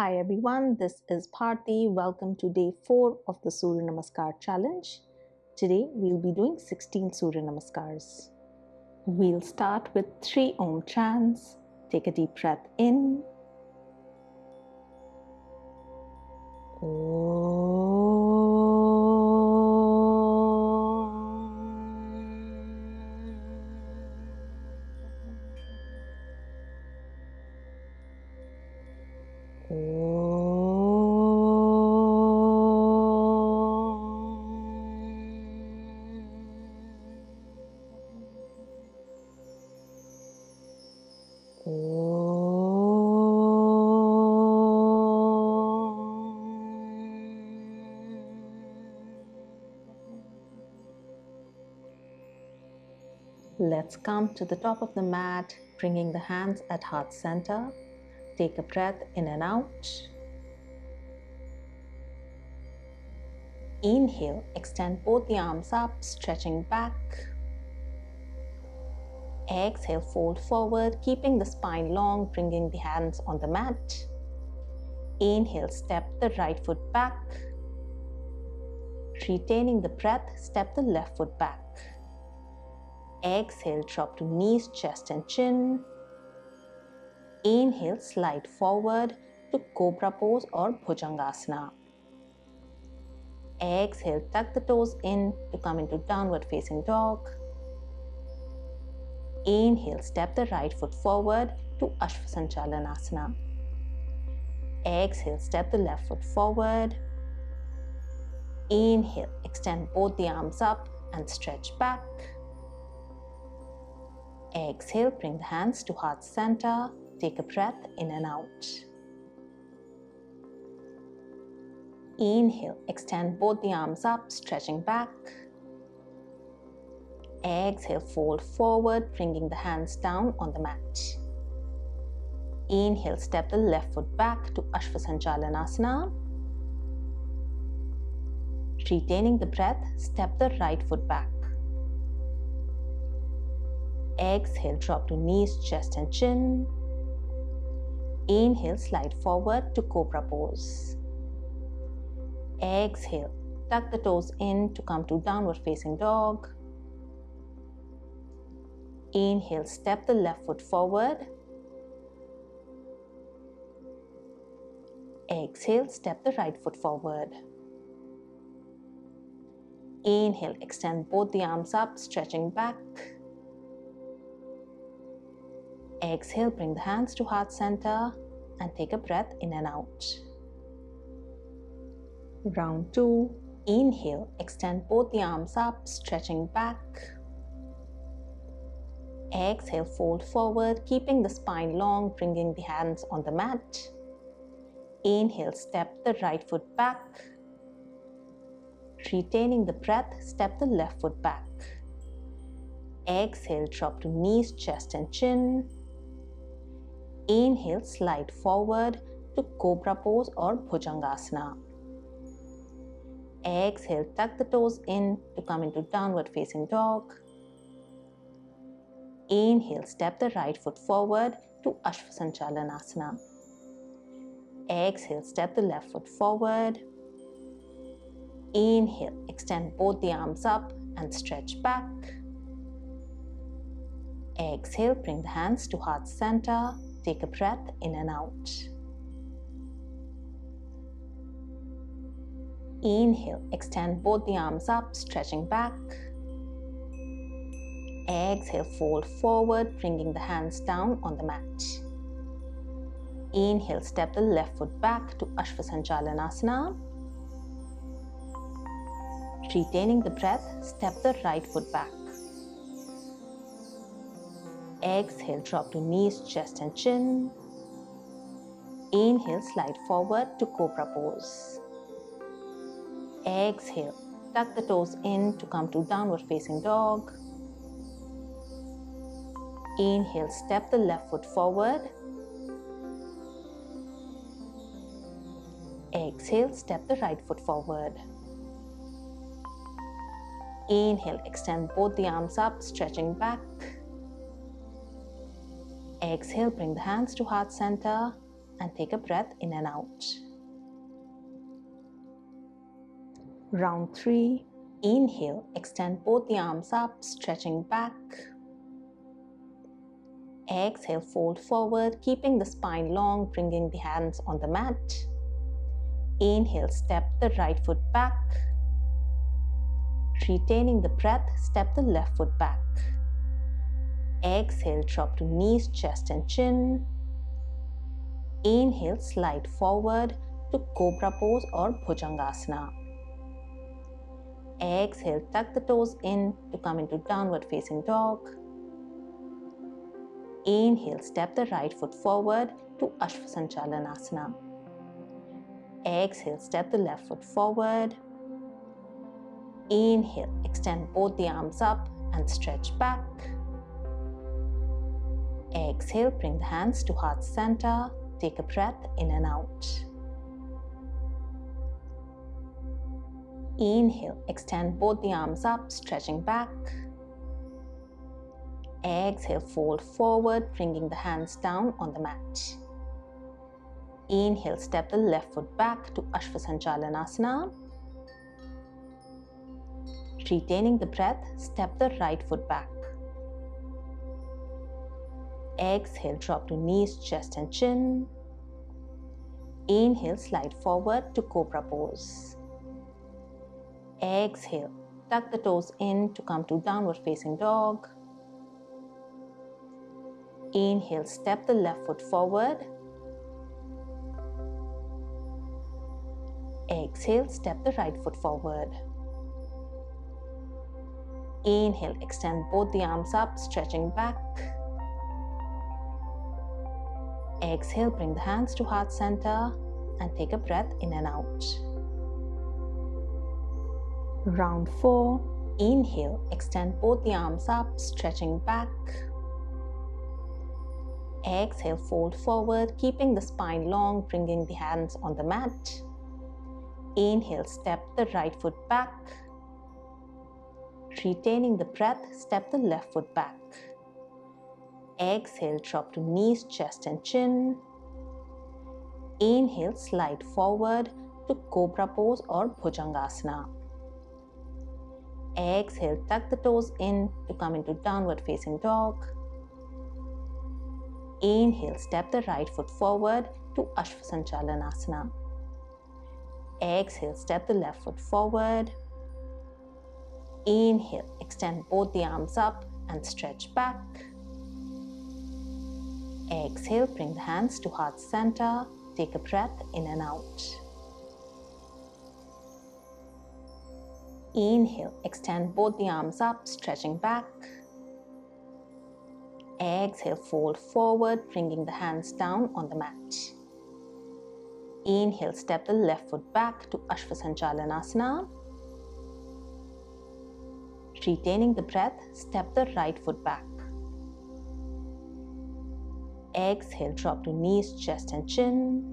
Hi everyone, this is Bharti. Welcome to day 4 of the Surya Namaskar challenge. Today we'll be doing 16 Surya Namaskars. We'll start with 3 Om chants. Take a deep breath in. Let's come to the top of the mat, bringing the hands at heart center. Take a breath in and out. Inhale, extend both the arms up, stretching back. Exhale, fold forward, keeping the spine long, bringing the hands on the mat. Inhale, step the right foot back. Retaining the breath, step the left foot back. Exhale, drop to knees, chest and chin. Inhale, slide forward to Cobra pose or Bhujangasana. Exhale, tuck the toes in to come into downward facing dog. Inhale, step the right foot forward to Ashvasanchalanasana. Exhale, step the left foot forward. Inhale, extend both the arms up and stretch back. Exhale, bring the hands to heart center. Take a breath in and out. Inhale, extend both the arms up, stretching back. Exhale, fold forward, bringing the hands down on the mat. Inhale, step the left foot back to Ashvasanchalanasana. Retaining the breath, step the right foot back. Exhale, drop to knees, chest and chin. Inhale, slide forward to Cobra pose. Exhale, tuck the toes in to come to downward facing dog. Inhale, step the left foot forward. Exhale, step the right foot forward. Inhale, extend both the arms up, stretching back. Exhale, bring the hands to heart center and take a breath in and out. Round 2. Inhale, extend both the arms up, stretching back. Exhale, fold forward, keeping the spine long, bringing the hands on the mat. Inhale, step the right foot back. Retaining the breath, step the left foot back. Exhale, drop to knees, chest and chin. Inhale, slide forward to Cobra pose or Bhujangasana. Exhale, tuck the toes in to come into downward facing dog. Inhale, step the right foot forward to Ashvasanchalanasana. Exhale, step the left foot forward. Inhale, extend both the arms up and stretch back. Exhale, bring the hands to heart center. Take a breath in and out. Inhale, extend both the arms up, stretching back. Exhale, fold forward, bringing the hands down on the mat. Inhale, step the left foot back to Ashvasanchalanasana. Retaining the breath, step the right foot back. Exhale, drop to knees, chest and chin. Inhale, slide forward to Cobra pose. Exhale, tuck the toes in to come to downward facing dog. Inhale, step the left foot forward. Exhale, step the right foot forward. Inhale, extend both the arms up, stretching back. Exhale, bring the hands to heart center and take a breath in and out. Round 3. Inhale, extend both the arms up, stretching back. Exhale, fold forward, keeping the spine long, bringing the hands on the mat. Inhale, step the right foot back. Retaining the breath, step the left foot back. Exhale, drop to knees, chest and chin. Inhale, slide forward to Cobra pose or Bhujangasana. Exhale, tuck the toes in to come into downward facing dog. Inhale, step the right foot forward to Ashvasanchalanasana. Exhale, step the left foot forward. Inhale, extend both the arms up and stretch back. Exhale, bring the hands to heart center. Take a breath in and out. Inhale, extend both the arms up, stretching back. Exhale, fold forward, bringing the hands down on the mat. Inhale, step the left foot back to Ashvasanchalanasana. Retaining the breath, step the right foot back. Exhale, drop to knees, chest and chin. Inhale, slide forward to Cobra pose. Exhale, tuck the toes in to come to downward facing dog. Inhale, step the left foot forward. Exhale, step the right foot forward. Inhale, extend both the arms up, stretching back. Exhale, bring the hands to heart center and take a breath in and out. Round 4. Inhale, extend both the arms up, stretching back. Exhale, fold forward, keeping the spine long, bringing the hands on the mat. Inhale, step the right foot back. Retaining the breath, step the left foot back. Exhale, drop to knees, chest and chin. Inhale, slide forward to Cobra pose or Bhujangasana. Exhale, tuck the toes in to come into downward facing dog. Inhale, step the right foot forward to Ashvasanchalanasana. Exhale, step the left foot forward. Inhale, extend both the arms up and stretch back. Exhale, bring the hands to heart center. Take a breath in and out. Inhale, extend both the arms up, stretching back. Exhale, fold forward, bringing the hands down on the mat. Inhale, step the left foot back to Ashvasanchalanasana. Retaining the breath, step the right foot back. Exhale, drop to knees, chest and chin.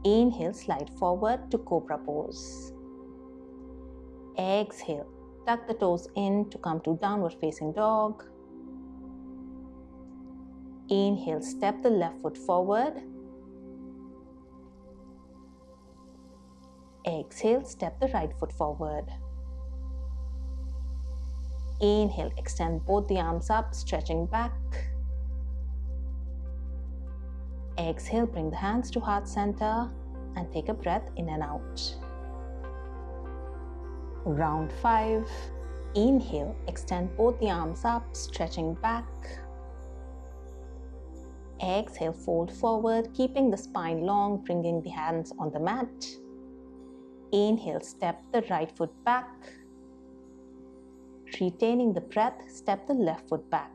Inhale, slide forward to Cobra pose. Exhale, tuck the toes in to come to downward facing dog. Inhale, step the left foot forward. Exhale, step the right foot forward. Inhale, extend both the arms up, stretching back. Exhale, bring the hands to heart center and take a breath in and out. Round 5. Inhale, extend both the arms up, stretching back. Exhale, fold forward, keeping the spine long, bringing the hands on the mat. Inhale, step the right foot back. Retaining the breath, step the left foot back.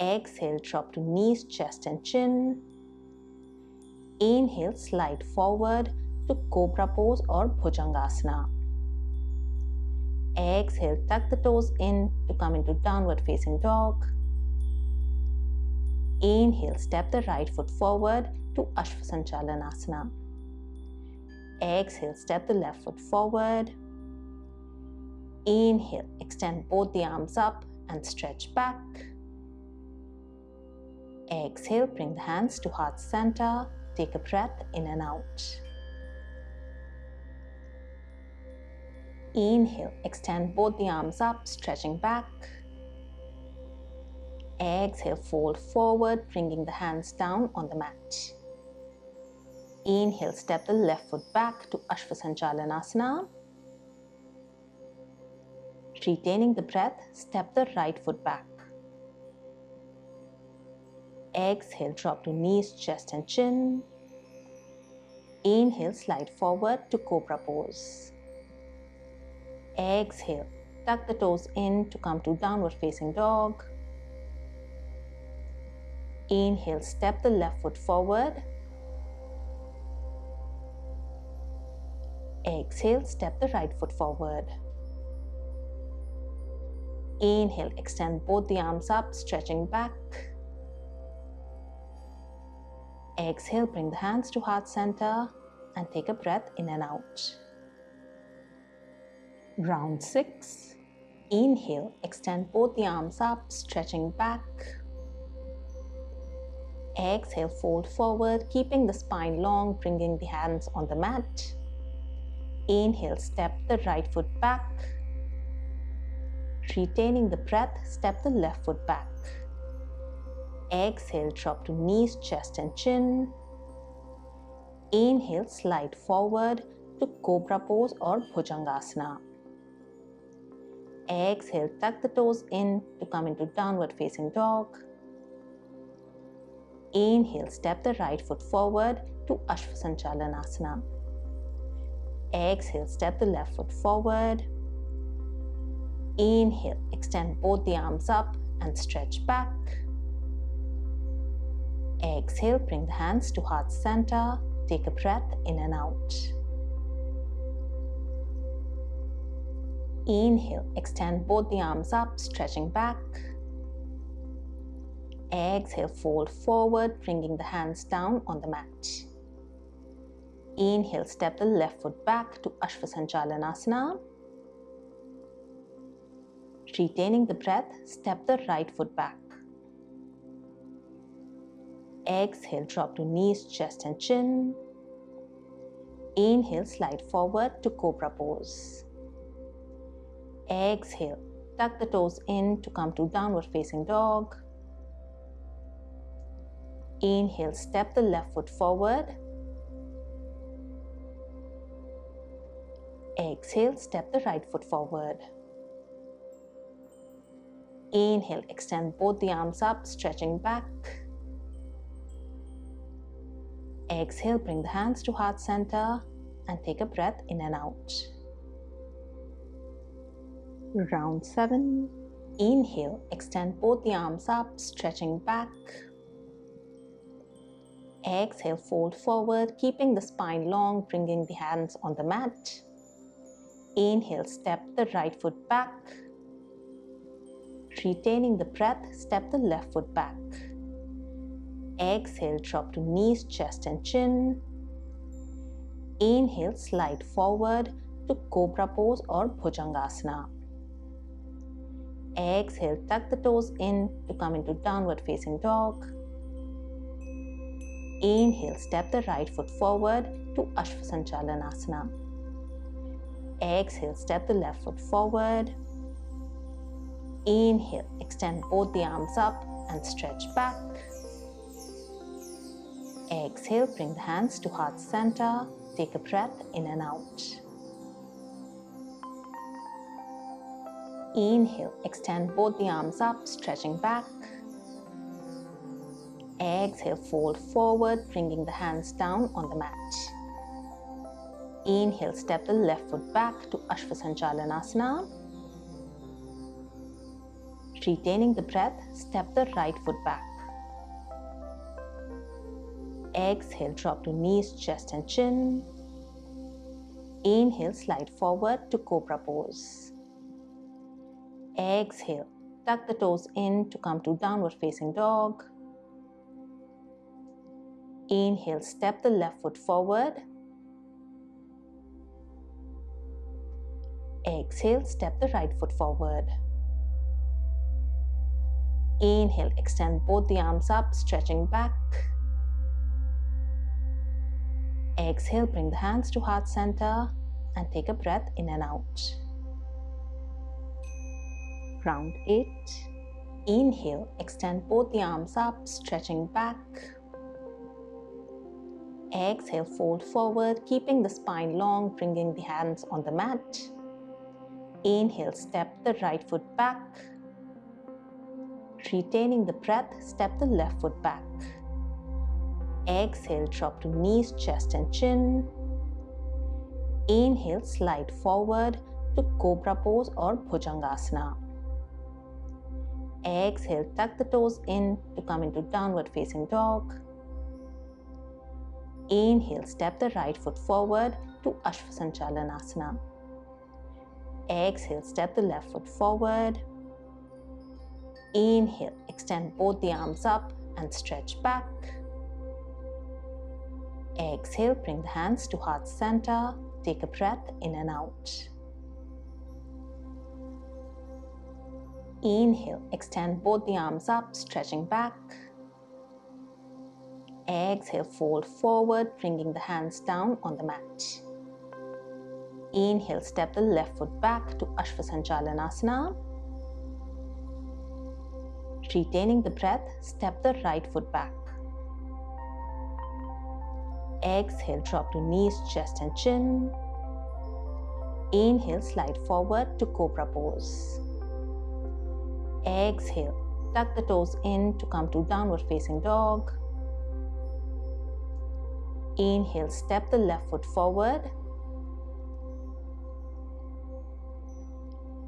Exhale, drop to knees, chest and chin. Inhale, slide forward to Cobra pose or Bhujangasana. Exhale, tuck the toes in to come into downward facing dog. Inhale, step the right foot forward to Ashvasanchalanasana. Exhale, step the left foot forward. Inhale, extend both the arms up and stretch back. Exhale, bring the hands to heart center. Take a breath in and out. Inhale, extend both the arms up, stretching back. Exhale, fold forward, bringing the hands down on the mat. Inhale, step the left foot back to Ashvasanchalanasana. Retaining the breath, step the right foot back. Exhale, drop to knees, chest and chin. Inhale, slide forward to Cobra pose. Exhale, tuck the toes in to come to downward facing dog. Inhale, step the left foot forward. Exhale, step the right foot forward. Inhale, extend both the arms up, stretching back. Exhale, bring the hands to heart center and take a breath in and out. Round 6. Inhale, extend both the arms up, stretching back. Exhale, fold forward, keeping the spine long, bringing the hands on the mat. Inhale, step the right foot back. Retaining the breath, step the left foot back. Exhale, drop to knees, chest and chin. Inhale, slide forward to Cobra pose or Bhujangasana. Exhale, tuck the toes in to come into downward facing dog. Inhale, step the right foot forward to Ashvasanchalanasana. Exhale, step the left foot forward. Inhale, extend both the arms up and stretch back. Exhale, bring the hands to heart center. Take a breath in and out. Inhale, extend both the arms up, stretching back. Exhale, fold forward, bringing the hands down on the mat. Inhale, step the left foot back to Ashvasanchalanasana. Retaining the breath, step the right foot back. Exhale, drop to knees, chest and chin. Inhale, slide forward to Cobra pose. Exhale, tuck the toes in to come to downward facing dog. Inhale, step the left foot forward. Exhale, step the right foot forward. Inhale, extend both the arms up, stretching back. Exhale, bring the hands to heart center and take a breath in and out. Round 7. Inhale, extend both the arms up, stretching back. Exhale, fold forward, keeping the spine long, bringing the hands on the mat. Inhale, step the right foot back. Retaining the breath, step the left foot back. Exhale, drop to knees, chest and chin. Inhale, slide forward to Cobra pose or Bhujangasana. Exhale, tuck the toes in to come into downward facing dog. Inhale, step the right foot forward to Ashvasanchalanasana. Exhale, step the left foot forward. Inhale, extend both the arms up and stretch back. Exhale, bring the hands to heart center. Take a breath in and out. Inhale, extend both the arms up, stretching back. Exhale, fold forward, bringing the hands down on the mat. Inhale, step the left foot back to Ashvasanchalanasana. Retaining the breath, step the right foot back. Exhale, drop to knees, chest and chin. Inhale, slide forward to Cobra pose. Exhale, tuck the toes in to come to downward facing dog. Inhale, step the left foot forward. Exhale, step the right foot forward. Inhale, extend both the arms up, stretching back. Exhale, bring the hands to heart center and take a breath in and out. Round 8. Inhale, extend both the arms up, stretching back. Exhale, fold forward, keeping the spine long, bringing the hands on the mat. Inhale, step the right foot back. Retaining the breath, step the left foot back. Exhale, drop to knees, chest and chin. Inhale, slide forward to Cobra pose or Bhujangasana. Exhale, tuck the toes in to come into downward facing dog. Inhale, step the right foot forward to Ashvasanchalanasana. Exhale, step the left foot forward. Inhale, extend both the arms up and stretch back. Exhale, bring the hands to heart center. Take a breath in and out. Inhale, extend both the arms up, stretching back. Exhale, fold forward, bringing the hands down on the mat. Inhale, step the left foot back to Ashvasanchalanasana. Retaining the breath, step the right foot back. Exhale, drop to knees, chest and chin. Inhale, slide forward to Cobra pose. Exhale, tuck the toes in to come to downward facing dog. Inhale, step the left foot forward.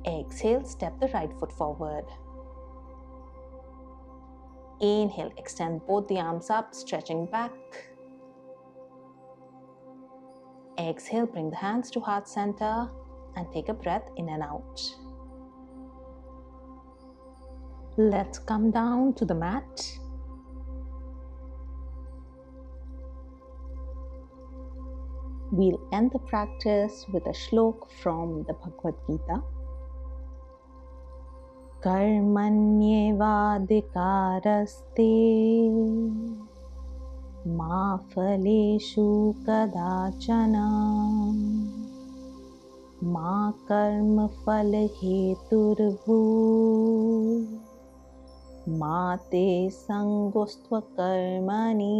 Exhale, step the right foot forward. Inhale, extend both the arms up, stretching back. Exhale, bring the hands to heart center and take a breath in and out. Let's come down to the mat. We'll end the practice with a shloka from the Bhagavad Gita. Karmanyevadhikaraste ma phaleshu kadachana ma karma phalheturvu ma te sangostva karmani.